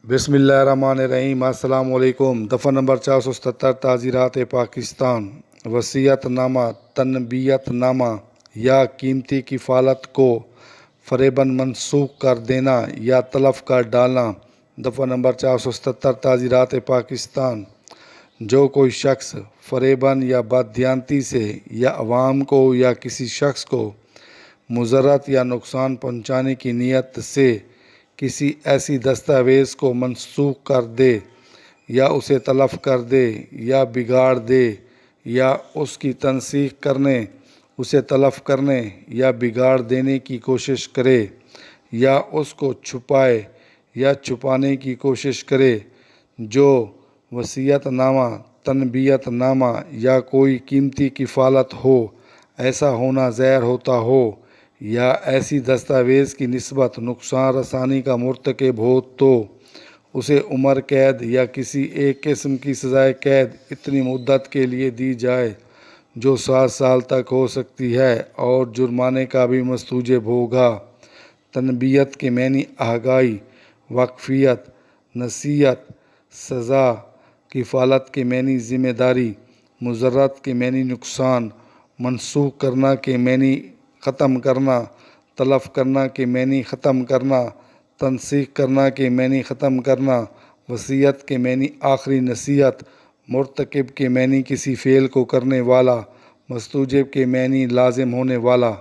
بسم اللہ الرحمن الرحیم۔ السلام علیکم۔ دفعہ نمبر 477 تعزیرات پاکستان۔ وصیت نامہ، تنبیت نامہ یا قیمتی کفالت کو فریباً منسوخ کر دینا یا تلف کر ڈالنا۔ دفعہ نمبر 477 تعزیرات پاکستان۔ جو کوئی شخص فریباً یا بددیانتی سے یا عوام کو یا کسی شخص کو مضرت یا نقصان پہنچانے کی نیت سے کسی ایسی دستاویز کو منسوخ کر دے یا اسے تلف کر دے یا بگاڑ دے یا اس کی تنسیخ کرنے، اسے تلف کرنے یا بگاڑ دینے کی کوشش کرے یا اس کو چھپائے یا چھپانے کی کوشش کرے، جو وصیت نامہ، تنبیت نامہ یا کوئی قیمتی کفالت ہو، ایسا ہونا ظاہر ہوتا ہو یا ایسی دستاویز کی نسبت نقصان رسانی کا مرتکب ہو تو اسے عمر قید یا کسی ایک قسم کی سزائے قید اتنی مدت کے لیے دی جائے جو 7 سال تک ہو سکتی ہے اور جرمانے کا بھی مستوجب ہوگا۔ تنبیت کے معنی آگاہی، واقفیت، نصیحت، سزا۔ کفالت کے معنی ذمہ داری، مضرت کے معنی نقصان، منسوخ کرنا کے معنی ختم کرنا، تلف کرنا کے معنی ختم کرنا، تنسیخ کرنا کے معنی ختم کرنا، وصیت کے معنی آخری نصیحت، مرتکب کے معنی کسی فعل کو کرنے والا، مستوجب کے معنی لازم ہونے والا۔